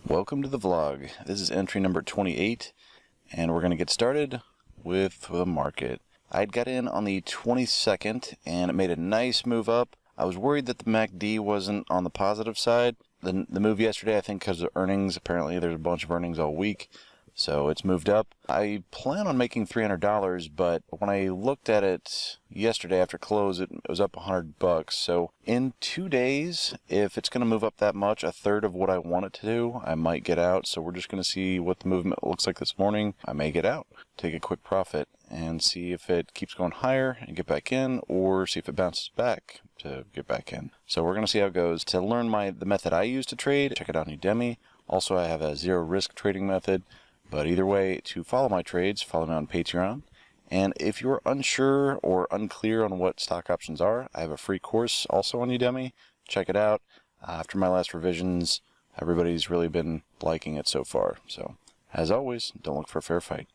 Welcome to the vlog. This is entry number 28 and we're going to get started with the market. I'd got in on the 22nd and it made a nice move up. I was worried that the MACD wasn't on the positive side. The move yesterday, I think because of earnings, apparently there's a bunch of earnings all week, so it's moved up. I plan on making $300, but when I looked at it yesterday after close, it was up $100. So in 2 days, if it's going to move up that much, a third of what I want it to do, I might get out. So we're just going to see what the movement looks like this morning. I may get out, take a quick profit, and see if it keeps going higher and get back in, or see if it bounces back to get back in. So we're going to see how it goes. To learn the method I use to trade, check it out on Udemy. Also, I have a zero risk trading method. But either way, to follow my trades, follow me on Patreon. And if you're unsure or unclear on what stock options are, I have a free course also on Udemy. Check it out. After my last revisions, everybody's really been liking it so far. So, as always, don't look for a fair fight.